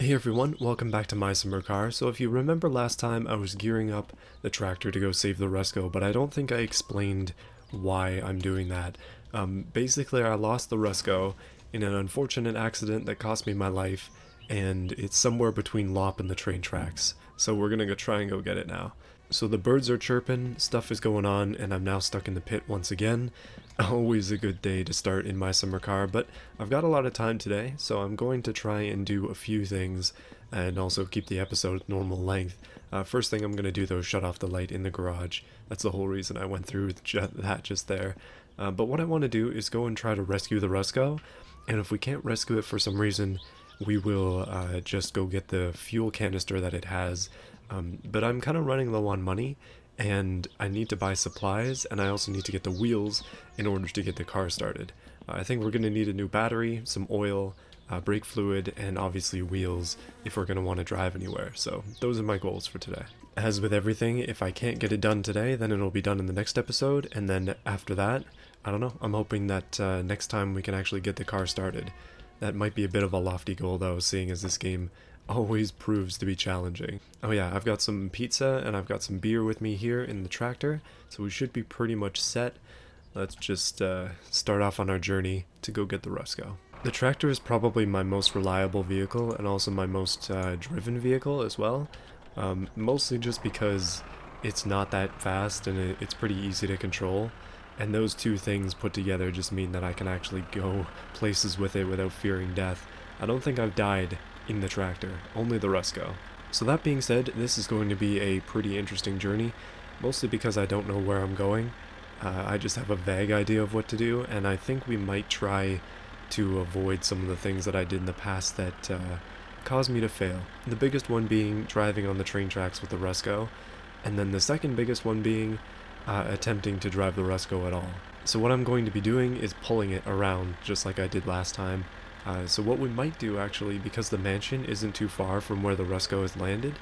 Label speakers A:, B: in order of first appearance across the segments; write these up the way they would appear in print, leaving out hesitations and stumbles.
A: Hey everyone, welcome back to My Summer Car. So if you remember last time, I was gearing up the tractor to go save the Ruscko, but I don't think I explained why I'm doing that. Basically, I lost the Ruscko in an unfortunate accident that cost me my life, and it's somewhere between Lop and the train tracks. So we're gonna go try and go get it now. So the birds are chirping, stuff is going on, and I'm now stuck in the pit once again. Always a good day to start in my summer car, but I've got a lot of time today, so I'm going to try and do a few things and also keep the episode normal length. First thing I'm going to do though is shut off the light in the garage. That's the whole reason I went through that just there. But what I want to do is go and try to rescue the Ruscko, and if we can't rescue it for some reason, we will just go get the fuel canister that it has. But I'm kind of running low on money, and I need to buy supplies, and I also need to get the wheels in order to get the car started. I think we're going to need a new battery, some oil, brake fluid, and obviously wheels if we're going to want to drive anywhere. So those are my goals for today. As with everything, if I can't get it done today, then it'll be done in the next episode, and then after that, I don't know, I'm hoping that next time we can actually get the car started. That might be a bit of a lofty goal though, seeing as this game always proves to be challenging. Oh yeah, I've got some pizza and I've got some beer with me here in the tractor, so we should be pretty much set. Let's just start off on our journey to go get the Ruscko. The tractor is probably my most reliable vehicle and also my most driven vehicle as well, mostly just because it's not that fast and it's pretty easy to control, and those two things put together just mean that I can actually go places with it without fearing death. I don't think I've died in the tractor, only the Ruscko. So that being said, this is going to be a pretty interesting journey, mostly because I don't know where I'm going. I just have a vague idea of what to do, and I think we might try to avoid some of the things that I did in the past that caused me to fail. The biggest one being driving on the train tracks with the Ruscko, and then the second biggest one being attempting to drive the Ruscko at all. So what I'm going to be doing is pulling it around, just like I did last time. So what we might do actually, because the mansion isn't too far from where the Ruscko is landed,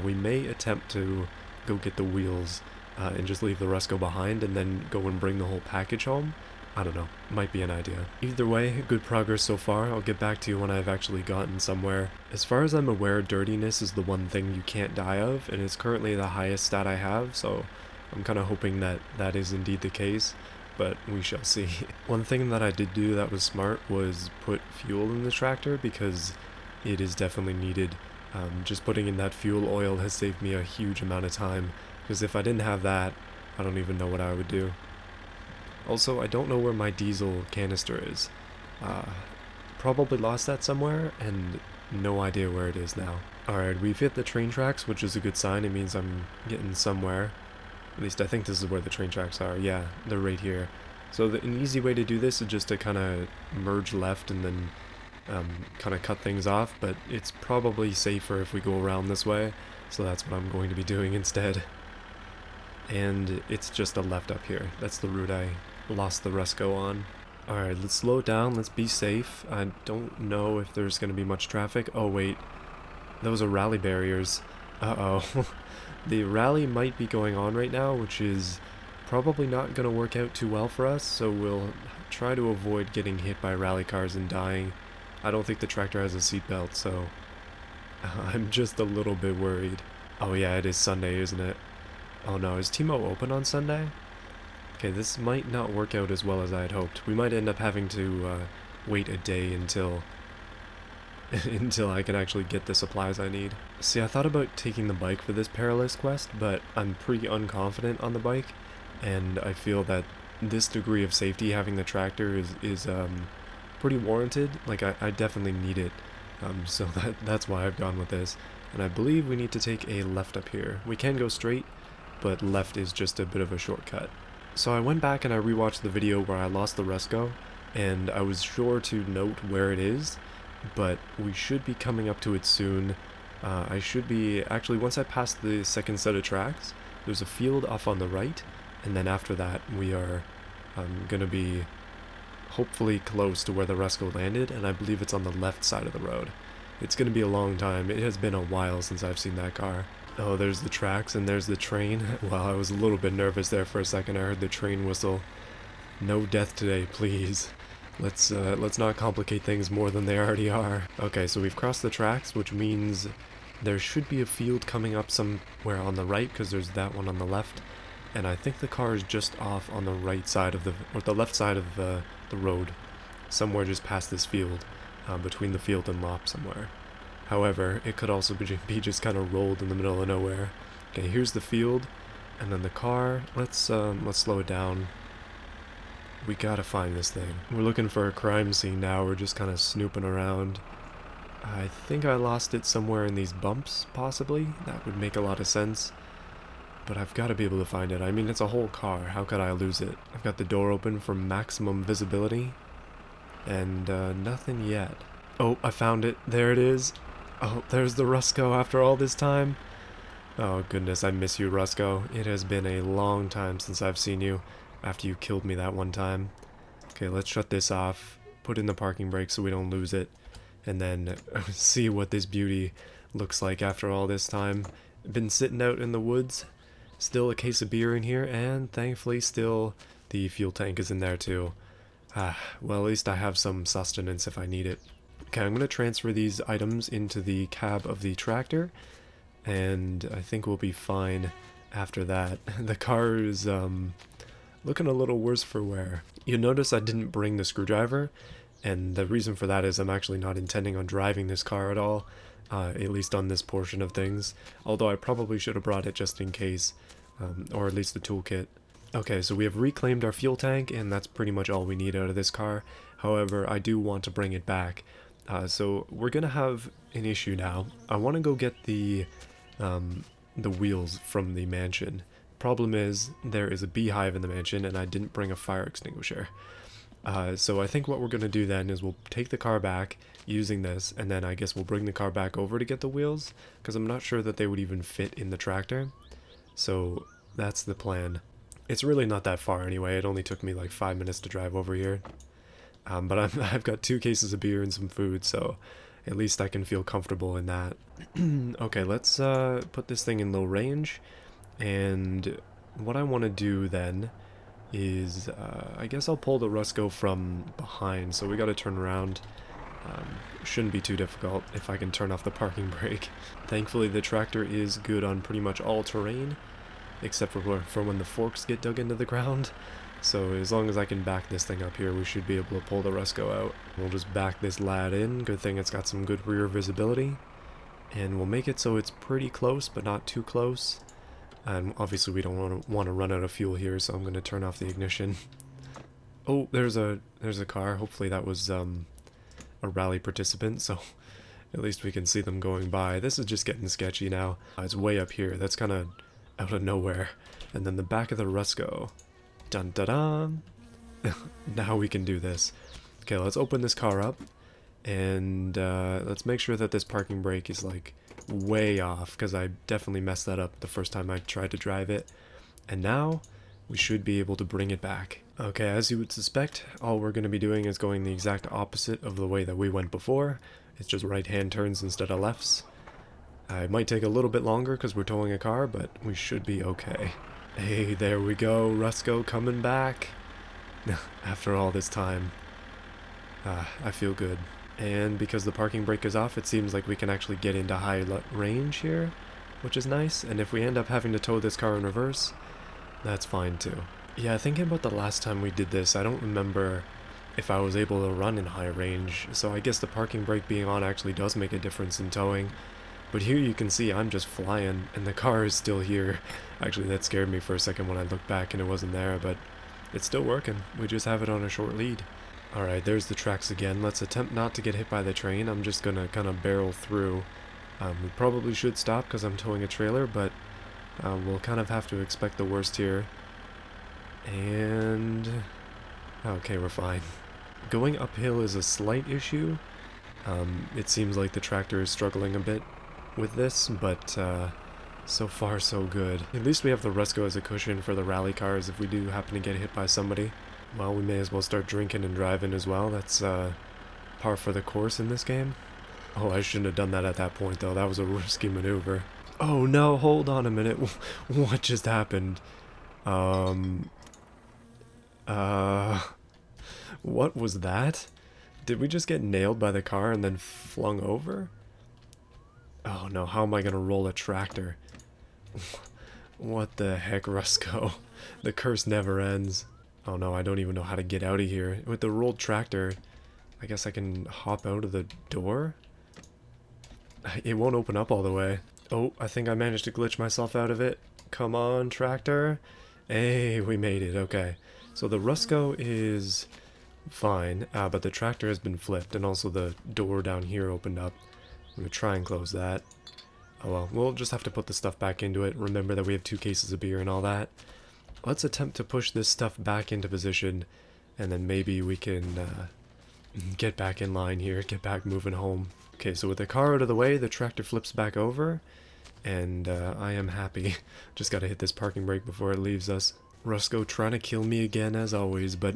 A: we may attempt to go get the wheels and just leave the Ruscko behind and then go and bring the whole package home. I don't know, might be an idea. Either way, good progress so far. I'll get back to you when I've actually gotten somewhere. As far as I'm aware, dirtiness is the one thing you can't die of, and it's currently the highest stat I have, so I'm kind of hoping that that is indeed the case, but we shall see. One thing that I did do that was smart was put fuel in the tractor, because it is definitely needed. Just putting in that fuel oil has saved me a huge amount of time, because if I didn't have that, I don't even know what I would do. Also, I don't know where my diesel canister is. Probably lost that somewhere, and no idea where it is now. Alright, we've hit the train tracks, which is a good sign. It means I'm getting somewhere. At least I think this is where the train tracks are. Yeah, they're right here. So an easy way to do this is just to kind of merge left and then kind of cut things off, but it's probably safer if we go around this way, so that's what I'm going to be doing instead. And it's just a left up here. That's the route I lost the Ruscko on. Alright, let's slow it down, let's be safe. I don't know if there's going to be much traffic. Oh wait, those are rally barriers. Uh-oh. The rally might be going on right now, which is probably not going to work out too well for us, so we'll try to avoid getting hit by rally cars and dying. I don't think the tractor has a seatbelt, so I'm just a little bit worried. Oh yeah, it is Sunday, isn't it? Oh no, is Timo open on Sunday? Okay, this might not work out as well as I had hoped. We might end up having to wait a day until I can actually get the supplies I need. See, I thought about taking the bike for this perilous quest, but I'm pretty unconfident on the bike, and I feel that this degree of safety, having the tractor, is pretty warranted. Like, I definitely need it, so that's why I've gone with this. And I believe we need to take a left up here. We can go straight, but left is just a bit of a shortcut. So I went back and I rewatched the video where I lost the Ruscko, and I was sure to note where it is, but we should be coming up to it soon. I should be, actually once I pass the second set of tracks, there's a field off on the right, and then after that we are gonna be hopefully close to where the Ruscko landed, and I believe it's on the left side of the road. It's gonna be a long time. It has been a while since I've seen that car. Oh, there's the tracks and there's the train. Well, I was a little bit nervous there for a second. I heard the train whistle. No death today, please. Let's not complicate things more than they already are. Okay, so we've crossed the tracks, which means there should be a field coming up somewhere on the right, because there's that one on the left. And I think the car is just off on the right side of or the left side of the road, somewhere just past this field, between the field and lot somewhere. However, it could also be just kind of rolled in the middle of nowhere. Okay, here's the field, and then the car. Let's slow it down. We gotta find this thing. We're looking for a crime scene now. We're just kind of snooping around. I think I lost it somewhere in these bumps, possibly. That would make a lot of sense. But I've got to be able to find it. I mean, it's a whole car. How could I lose it? I've got the door open for maximum visibility. And nothing yet. Oh, I found it. There it is. Oh, there's the Ruscko after all this time. Oh, goodness, I miss you, Ruscko. It has been a long time since I've seen you after you killed me that one time. Okay, let's shut this off. Put in the parking brake so we don't lose it. And then see what this beauty looks like after all this time. Been sitting out in the woods. Still a case of beer in here, and thankfully still the fuel tank is in there too. Well, at least I have some sustenance if I need it. Okay, I'm going to transfer these items into the cab of the tractor, and I think we'll be fine after that. The car is looking a little worse for wear. You'll notice I didn't bring the screwdriver, and the reason for that is I'm actually not intending on driving this car at all, at least on this portion of things, although I probably should have brought it just in case, or at least the toolkit. Okay, so we have reclaimed our fuel tank, and that's pretty much all we need out of this car. However, I do want to bring it back. So we're gonna have an issue now. I want to go get the wheels from the mansion. Problem is, there is a beehive in the mansion, and I didn't bring a fire extinguisher. So I think what we're gonna do then is we'll take the car back using this, and then I guess we'll bring the car back over to get the wheels, because I'm not sure that they would even fit in the tractor. So that's the plan. It's really not that far anyway. It only took me like 5 minutes to drive over here. But I've got 2 cases of beer and some food, so at least I can feel comfortable in that. Okay, let's put this thing in low range, and what I want to do then is, I guess I'll pull the Ruscko from behind, so we gotta turn around. Shouldn't be too difficult if I can turn off the parking brake. Thankfully the tractor is good on pretty much all terrain, except for when the forks get dug into the ground. So as long as I can back this thing up here, we should be able to pull the Ruscko out. We'll just back this lad in. Good thing it's got some good rear visibility. And we'll make it so it's pretty close, but not too close. And obviously we don't want to run out of fuel here, so I'm going to turn off the ignition. Oh, there's a car. Hopefully that was a rally participant, so at least we can see them going by. This is just getting sketchy now. It's way up here. That's kind of out of nowhere. And then the back of the Ruscko. Dun da dun. Now we can do this. Okay, let's open this car up, and let's make sure that this parking brake is like way off, because I definitely messed that up the first time I tried to drive it. And now we should be able to bring it back. Okay, as you would suspect, all we're going to be doing is going the exact opposite of the way that we went before. It's just right-hand turns instead of lefts. It might take a little bit longer because we're towing a car, but we should be okay. Hey, there we go, Ruscko coming back. After all this time. I feel good. And because the parking brake is off, it seems like we can actually get into high range here, which is nice. And if we end up having to tow this car in reverse, that's fine too. Yeah, thinking about the last time we did this, I don't remember if I was able to run in high range, so I guess the parking brake being on actually does make a difference in towing. But here you can see I'm just flying, and the car is still here. Actually, that scared me for a second when I looked back and it wasn't there, but it's still working. We just have it on a short lead. Alright, there's the tracks again. Let's attempt not to get hit by the train. I'm just gonna kind of barrel through. We probably should stop because I'm towing a trailer, but we'll kind of have to expect the worst here. And okay, we're fine. Going uphill is a slight issue. It seems like the tractor is struggling a bit with this, but so far so good. At least we have the Ruscko as a cushion for the rally cars if we do happen to get hit by somebody. Well, we may as well start drinking and driving as well. That's par for the course in this game. Oh, I shouldn't have done that at that point though. That was a risky maneuver. Oh no, hold on a minute. What just happened? What was that? Did we just get nailed by the car and then flung over? Oh no, how am I gonna roll a tractor? What the heck, Ruscko? The curse never ends. Oh no, I don't even know how to get out of here. With the rolled tractor, I guess I can hop out of the door? It won't open up all the way. Oh, I think I managed to glitch myself out of it. Come on, tractor. Hey, we made it. Okay. So the Ruscko is fine, but the tractor has been flipped, and also the door down here opened up. I'm going to try and close that. Oh well, we'll just have to put the stuff back into it. Remember that we have 2 cases of beer and all that. Let's attempt to push this stuff back into position, and then maybe we can get back in line here, get back moving home. Okay, so with the car out of the way, the tractor flips back over, and I am happy. Just gotta hit this parking brake before it leaves us. Ruscko trying to kill me again as always, but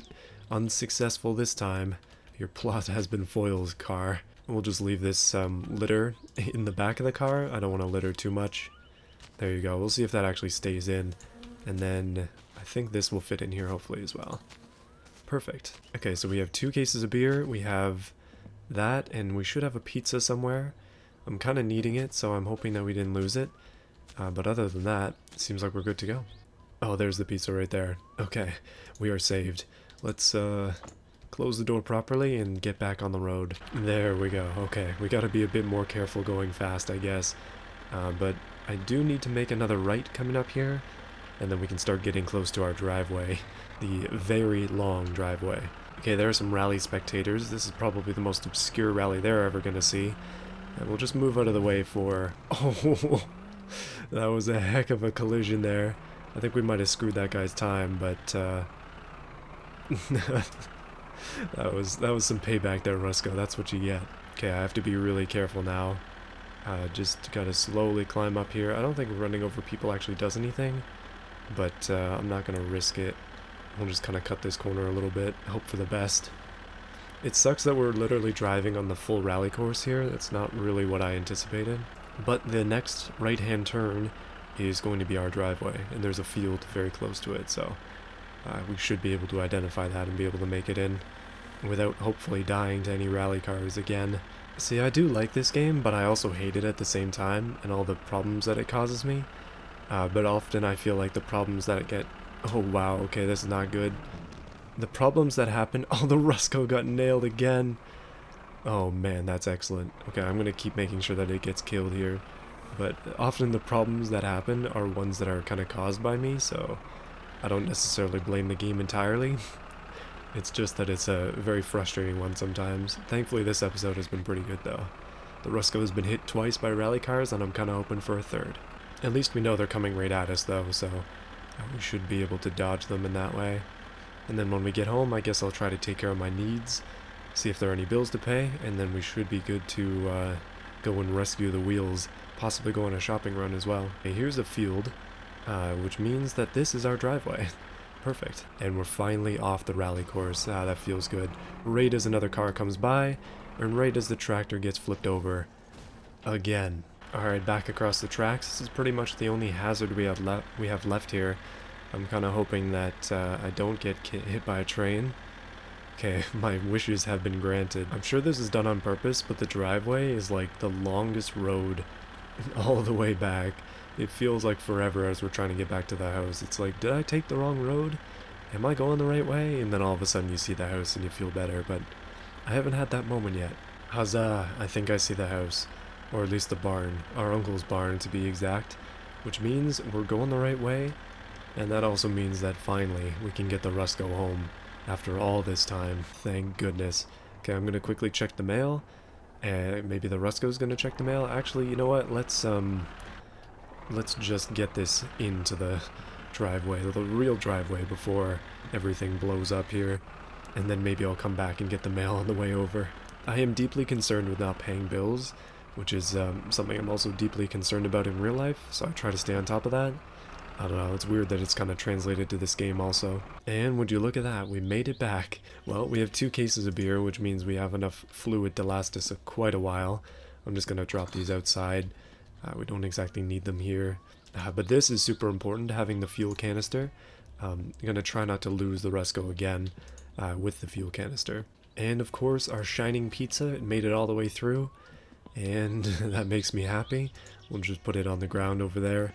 A: unsuccessful this time. Your plot has been foiled, car. We'll just leave this litter in the back of the car. I don't want to litter too much. There you go. We'll see if that actually stays in. And then I think this will fit in here hopefully as well. Perfect. Okay, so we have 2 cases of beer. We have that, and we should have a pizza somewhere. I'm kind of needing it, so I'm hoping that we didn't lose it. But other than that, it seems like we're good to go. Oh, there's the pizza right there. Okay, we are saved. Let's close the door properly and get back on the road. There we go. Okay, we gotta be a bit more careful going fast, I guess. But I do need to make another right coming up here, and then we can start getting close to our driveway. The very long driveway. Okay, there are some rally spectators. This is probably the most obscure rally they're ever gonna see. And we'll just move out of the way for... Oh, that was a heck of a collision there. I think we might have screwed that guy's time, but that was some payback there, Ruscko. That's what you get. Okay, I have to be really careful now. Just gotta slowly climb up here. I don't think running over people actually does anything, but I'm not gonna risk it. We'll just kind of cut this corner a little bit, hope for the best. It sucks that we're literally driving on the full rally course here. That's not really what I anticipated. But the next right-hand turn is going to be our driveway, and there's a field very close to it, so we should be able to identify that and be able to make it in without hopefully dying to any rally cars again. See, I do like this game, but I also hate it at the same time, and all the problems that it causes me. But often I feel like the problems that get... Oh wow, okay, this is not good. The problems that happen... Oh, the Ruscko got nailed again! Oh man, that's excellent. Okay, I'm gonna keep making sure that it gets killed here. But often the problems that happen are ones that are kind of caused by me, so I don't necessarily blame the game entirely. It's just that it's a very frustrating one sometimes. Thankfully this episode has been pretty good though. The Ruscko has been hit twice by rally cars, and I'm kind of hoping for a third. At least we know they're coming right at us though, so we should be able to dodge them in that way. And then when we get home, I guess I'll try to take care of my needs, see if there are any bills to pay, and then we should be good to go and rescue the wheels, possibly go on a shopping run as well. Okay, here's a field, which means that this is our driveway. Perfect. And we're finally off the rally course. That feels good. Right as another car comes by, and right as the tractor gets flipped over. Again. Alright, back across the tracks. This is pretty much the only hazard we have left here. I'm kind of hoping that I don't get hit by a train. Okay, my wishes have been granted. I'm sure this is done on purpose, but the driveway is like the longest road all the way back. It feels like forever as we're trying to get back to the house. It's like, did I take the wrong road? Am I going the right way? And then all of a sudden you see the house and you feel better, but I haven't had that moment yet. Huzzah, I think I see the house. Or at least the barn. Our uncle's barn, to be exact. Which means we're going the right way, and that also means that finally we can get the Ruscko home after all this time. Thank goodness. Okay, I'm gonna quickly check the mail. Maybe the Ruscko's gonna check the mail. Actually, you know what? Let's just get this into the driveway, the real driveway, before everything blows up here. And then maybe I'll come back and get the mail on the way over. I am deeply concerned with not paying bills, which is something I'm also deeply concerned about in real life, so I try to stay on top of that. I don't know, it's weird that it's kind of translated to this game also. And would you look at that, we made it back. Well, we have 2 cases of beer, which means we have enough fluid to last us quite a while. I'm just going to drop these outside. We don't exactly need them here. But this is super important, having the fuel canister. I'm going to try not to lose the Ruscko again. with the fuel canister. And of course, our shining pizza, it made it all the way through, and that makes me happy. We'll just put it on the ground over there.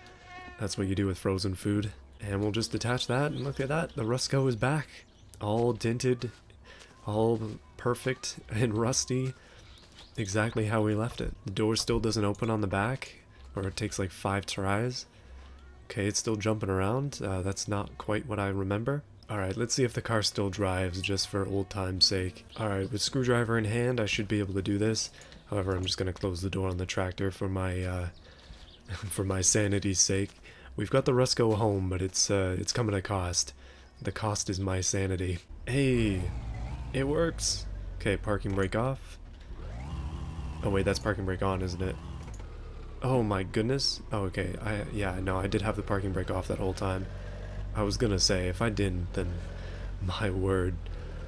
A: That's what you do with frozen food. And we'll just detach that, and look at that, the Ruscko is back. All dinted, all perfect and rusty, exactly how we left it. The door still doesn't open on the back, or it takes like 5 tries. Okay, it's still jumping around. That's not quite what I remember. Alright, let's see if the car still drives, just for old time's sake. Alright, with screwdriver in hand, I should be able to do this. However, I'm just going to close the door on the tractor for my for my sanity's sake. We've got the Ruscko home, but it's coming at a cost. The cost is my sanity. Hey, it works. Okay, parking brake off. Oh wait, that's parking brake on, isn't it? Oh my goodness. Oh, okay. Yeah, no, I did have the parking brake off that whole time. I was gonna say, if I didn't, then my word.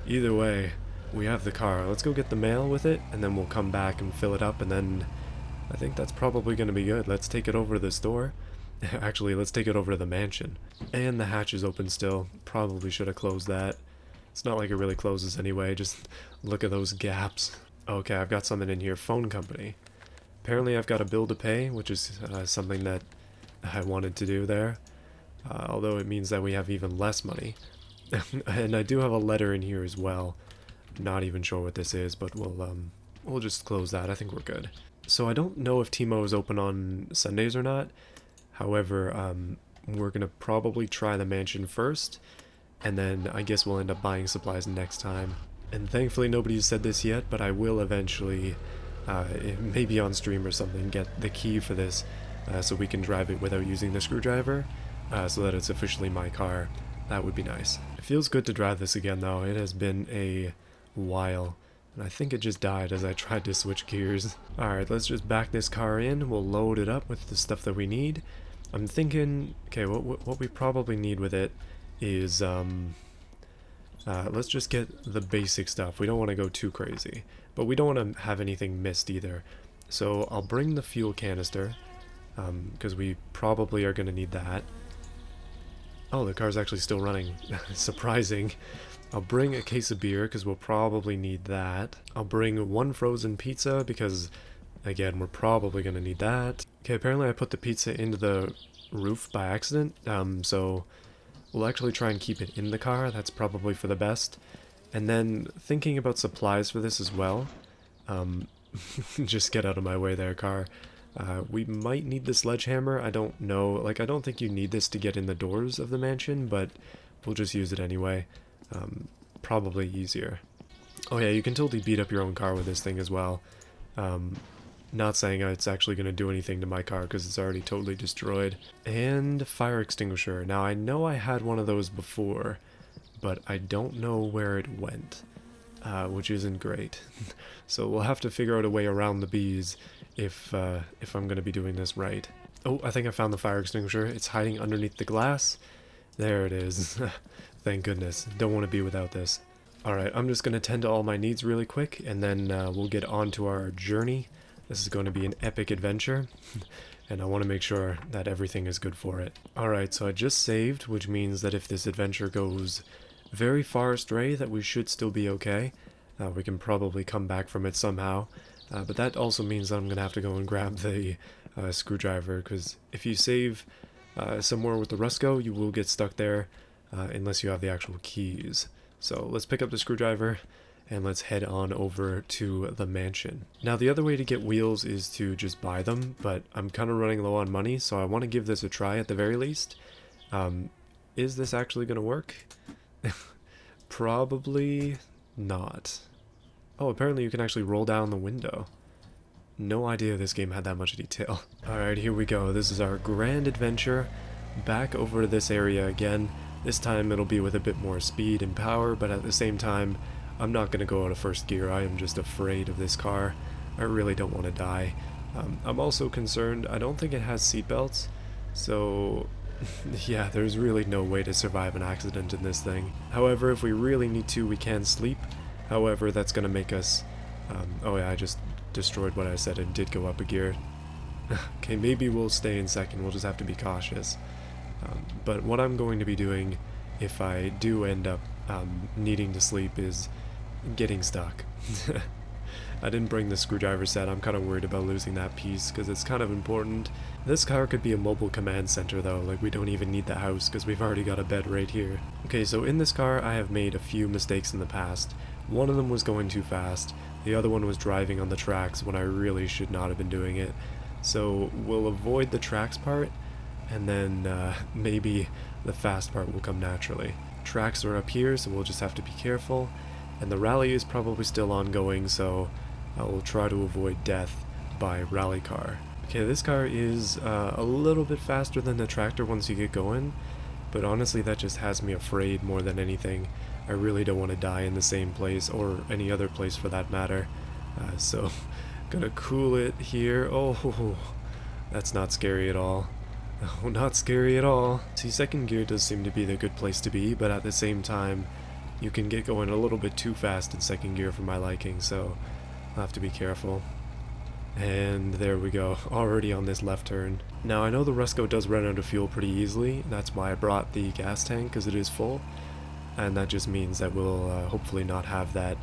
A: Either way, we have the car. Let's go get the mail with it, and then we'll come back and fill it up, and then I think that's probably gonna be good. Let's take it over to the store. Actually, let's take it over to the mansion. And the hatch is open still. Probably should have closed that. It's not like it really closes anyway, just look at those gaps. Okay, I've got something in here. Phone company. Apparently I've got a bill to pay, which is something that I wanted to do there. Although it means that we have even less money. And I do have a letter in here as well. Not even sure what this is, but we'll just close that. I think we're good. So I don't know if Timo is open on Sundays or not. However, we're gonna probably try the mansion first, and then I guess we'll end up buying supplies next time. And thankfully nobody's said this yet, but I will eventually, maybe on stream or something, get the key for this, so we can drive it without using the screwdriver, so that it's officially my car. That would be nice. It feels good to drive this again though. It has been a while, and I think it just died as I tried to switch gears. Alright, let's just back this car in. We'll load it up with the stuff that we need. I'm thinking, okay, what we probably need with it is, let's just get the basic stuff. We don't want to go too crazy, but we don't want to have anything missed either. So I'll bring the fuel canister, because we probably are going to need that. Oh, the car's actually still running. Surprising. I'll bring a case of beer, because we'll probably need that. I'll bring 1 frozen pizza, because, again, we're probably going to need that. Okay, apparently I put the pizza into the roof by accident, so we'll actually try and keep it in the car. That's probably for the best. And then, thinking about supplies for this as well, just get out of my way there, car. We might need the sledgehammer. I don't know. Like, I don't think you need this to get in the doors of the mansion, but we'll just use it anyway. Probably easier. Oh yeah, you can totally beat up your own car with this thing as well. Not saying it's actually going to do anything to my car because it's already totally destroyed. And fire extinguisher. Now I know I had one of those before, but I don't know where it went, which isn't great. So we'll have to figure out a way around the bees if I'm going to be doing this right. Oh, I think I found the fire extinguisher. It's hiding underneath the glass. There it is. Thank goodness. Don't want to be without this. Alright, I'm just going to tend to all my needs really quick, and then we'll get on to our journey. This is going to be an epic adventure, and I want to make sure that everything is good for it. Alright, so I just saved, which means that if this adventure goes very far astray, that we should still be okay. We can probably come back from it somehow, but that also means that I'm going to have to go and grab the screwdriver, because if you save somewhere with the Ruscko, you will get stuck there unless you have the actual keys. So let's pick up the screwdriver and let's head on over to the mansion. Now the other way to get wheels is to just buy them, but I'm kind of running low on money, so I want to give this a try at the very least. Is this actually going to work? Probably not. Oh, apparently you can actually roll down the window. No idea this game had that much detail. Alright, here we go. This is our grand adventure. Back over to this area again. This time it'll be with a bit more speed and power, but at the same time, I'm not going to go out of first gear. I am just afraid of this car. I really don't want to die. I'm also concerned, I don't think it has seatbelts, so yeah, there's really no way to survive an accident in this thing. However, if we really need to, we can sleep. However, that's going to make us... oh yeah, I just destroyed what I said and did go up a gear. Okay, maybe we'll stay in second. We'll just have to be cautious. But what I'm going to be doing if I do end up needing to sleep is getting stuck. I didn't bring the screwdriver set. I'm kind of worried about losing that piece because it's kind of important. This car could be a mobile command center though, like we don't even need the house because we've already got a bed right here. Okay, so in this car I have made a few mistakes in the past. One of them was going too fast, the other one was driving on the tracks when I really should not have been doing it. So we'll avoid the tracks part, and then maybe the fast part will come naturally. Tracks are up here, so we'll just have to be careful, and the rally is probably still ongoing, so I will try to avoid death by rally car. Okay, this car is a little bit faster than the tractor once you get going, but honestly that just has me afraid more than anything. I really don't want to die in the same place, or any other place for that matter. So, gonna cool it here. Oh, that's not scary at all. Oh, not scary at all. See, second gear does seem to be the good place to be, but at the same time, you can get going a little bit too fast in second gear for my liking, so I'll have to be careful. And there we go, already on this left turn. Now I know the Ruscko does run out of fuel pretty easily, that's why I brought the gas tank, because it is full. And that just means that we'll hopefully not have that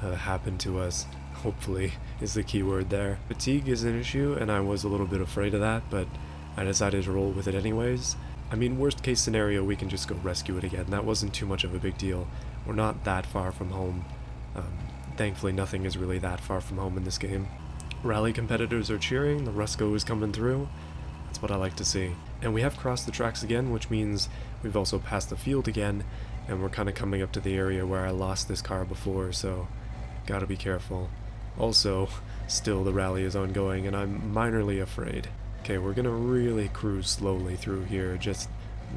A: happen to us. Hopefully is the key word there. Fatigue is an issue, and I was a little bit afraid of that, but I decided to roll with it anyways. I mean, worst case scenario, we can just go rescue it again. That wasn't too much of a big deal. We're not that far from home. Thankfully, nothing is really that far from home in this game. Rally competitors are cheering, the Ruscko is coming through. That's what I like to see. And we have crossed the tracks again, which means we've also passed the field again, and we're kind of coming up to the area where I lost this car before, so gotta be careful. Also, still the rally is ongoing, and I'm minorly afraid. Okay, we're gonna really cruise slowly through here, just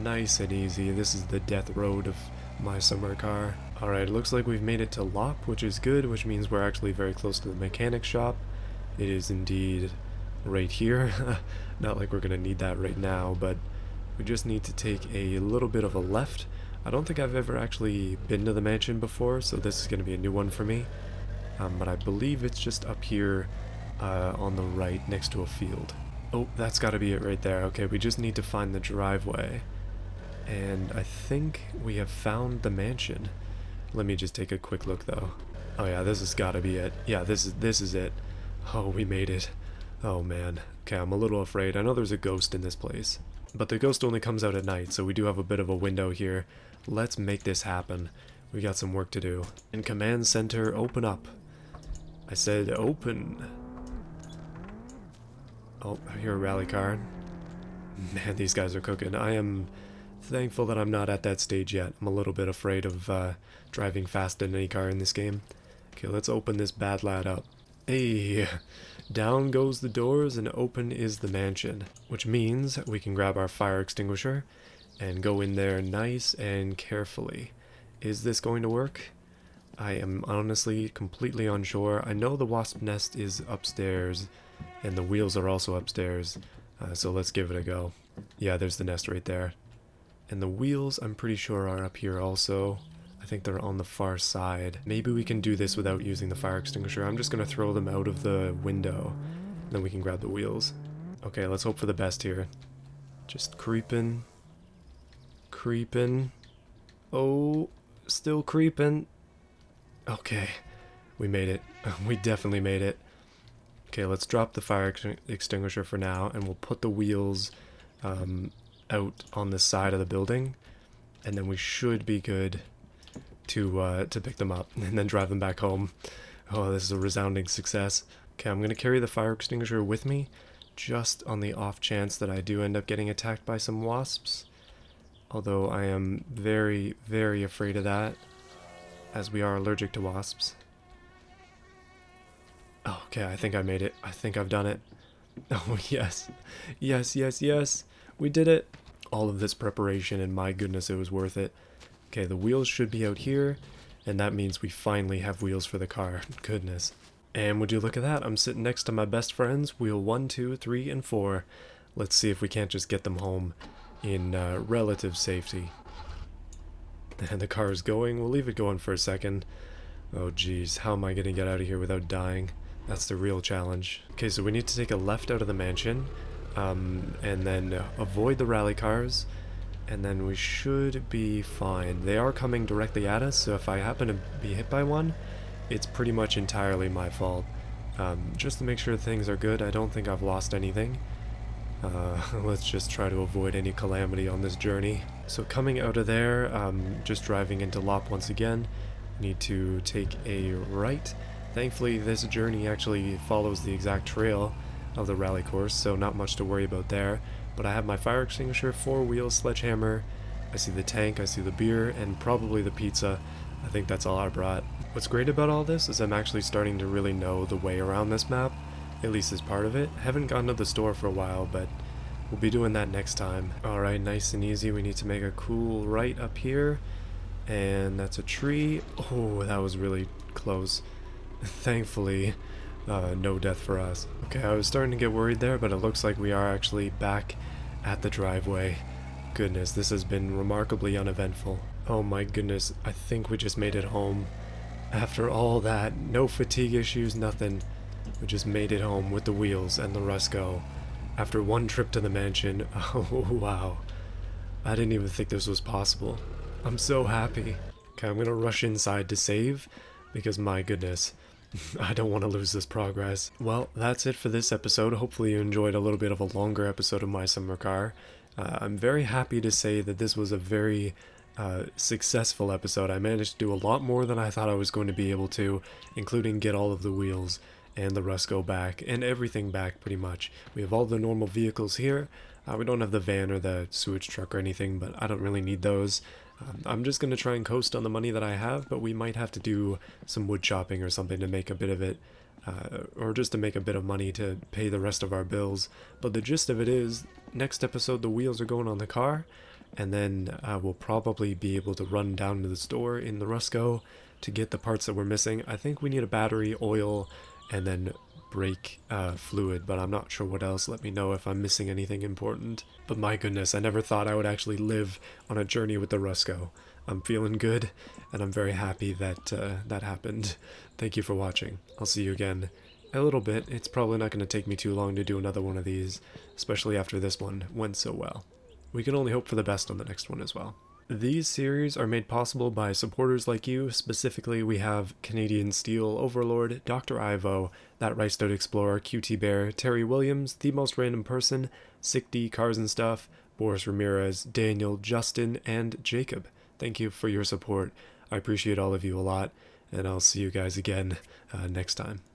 A: nice and easy. This is the death road of my summer car. Alright, looks like we've made it to Lop, which is good, which means we're actually very close to the mechanic shop. It is indeed right here. Not like we're gonna need that right now, but we just need to take a little bit of a left. I don't think I've ever actually been to the mansion before, so this is gonna be a new one for me. But I believe it's just up here on the right next to a field. Oh, that's gotta be it right there. Okay, we just need to find the driveway. And I think we have found the mansion. Let me just take a quick look though. Oh yeah, this has gotta be it. Yeah, this is it. Oh, we made it. Oh man. Okay, I'm a little afraid. I know there's a ghost in this place, but the ghost only comes out at night, so we do have a bit of a window here. Let's make this happen. We got some work to do. In command center, open up. I said open. Oh, I hear a rally car. Man, these guys are cooking. I am thankful that I'm not at that stage yet. I'm a little bit afraid of driving fast in any car in this game. Okay, let's open this bad lad up. Hey, down goes the doors and open is the mansion, which means we can grab our fire extinguisher and go in there nice and carefully. Is this going to work? I am honestly completely unsure. I know the wasp nest is upstairs and the wheels are also upstairs, so let's give it a go. Yeah, there's the nest right there. And the wheels, I'm pretty sure, are up here also. I think they're on the far side. Maybe we can do this without using the fire extinguisher. I'm just going to throw them out of the window. Then we can grab the wheels. Okay, let's hope for the best here. Just creeping. Creeping. Oh, still creeping. Okay, we made it. We definitely made it. Okay, let's drop the fire extinguisher for now, and we'll put the wheels out on the side of the building, and then we should be good to pick them up and then drive them back home. Oh, this is a resounding success. Okay, I'm going to carry the fire extinguisher with me, just on the off chance that I do end up getting attacked by some wasps. Although I am very, very afraid of that, as we are allergic to wasps. Oh, okay, I think I made it. I think I've done it. Oh, yes. Yes, yes, yes. We did it. All of this preparation, and my goodness, it was worth it. Okay, the wheels should be out here, and that means we finally have wheels for the car. Goodness. And would you look at that? I'm sitting next to my best friends, wheel 1, 2, 3, and 4. Let's see if we can't just get them home in relative safety. And the car is going. We'll leave it going for a second. Oh geez, how am I gonna get out of here without dying? That's the real challenge. Okay, so we need to take a left out of the mansion, and then avoid the rally cars. and then we should be fine. They are coming directly at us, so if I happen to be hit by one, it's pretty much entirely my fault. Just to make sure things are good, I don't think I've lost anything. Let's just try to avoid any calamity on this journey. So coming out of there, just driving into Lop once again. Need to take a right. Thankfully, this journey actually follows the exact trail of the rally course, so not much to worry about there. But I have my fire extinguisher, 4-wheel sledgehammer, I see the tank, I see the beer, and probably the pizza. I think that's all I brought. What's great about all this is I'm actually starting to really know the way around this map, at least as part of it. Haven't gone to the store for a while, but we'll be doing that next time. Alright, nice and easy. We need to make a cool right up here, and that's a tree. Oh, that was really close. Thankfully, no death for us. Okay, I was starting to get worried there, but it looks like we are actually back at the driveway. Goodness, this has been remarkably uneventful. Oh my goodness, I think we just made it home. After all that, no fatigue issues, nothing. We just made it home with the wheels and the Ruscko. After one trip to the mansion. Oh wow. I didn't even think this was possible. I'm so happy. Okay, I'm gonna rush inside to save, because my goodness, I don't want to lose this progress. Well, that's it for this episode. Hopefully you enjoyed a little bit of a longer episode of My Summer Car. I'm very happy to say that this was a very successful episode. I managed to do a lot more than I thought I was going to be able to, including get all of the wheels and the Ruscko back, and everything back pretty much. We have all the normal vehicles here. We don't have the van or the sewage truck or anything, but I don't really need those. I'm just going to try and coast on the money that I have, but we might have to do some wood chopping or something to make a bit of it, or just to make a bit of money to pay the rest of our bills. But the gist of it is, next episode the wheels are going on the car, and then we'll probably be able to run down to the store in the Ruscko to get the parts that we're missing. I think we need a battery, oil, and then brake fluid, but I'm not sure what else. Let me know if I'm missing anything important. But my goodness, I never thought I would actually live on a journey with the Ruscko. I'm feeling good, and I'm very happy that that happened. Thank you for watching. I'll see you again in a little bit. It's probably not going to take me too long to do another one of these, especially after this one went so well. We can only hope for the best on the next one as well. These series are made possible by supporters like you. Specifically, we have Canadian Steel Overlord, Dr. Ivo, That Riced Out Explorer, QT Bear, Terry Williams, The Most Random Person, Sick D Cars and Stuff, Boris Ramirez, Daniel, Justin, and Jacob. Thank you for your support. I appreciate all of you a lot, and I'll see you guys again next time.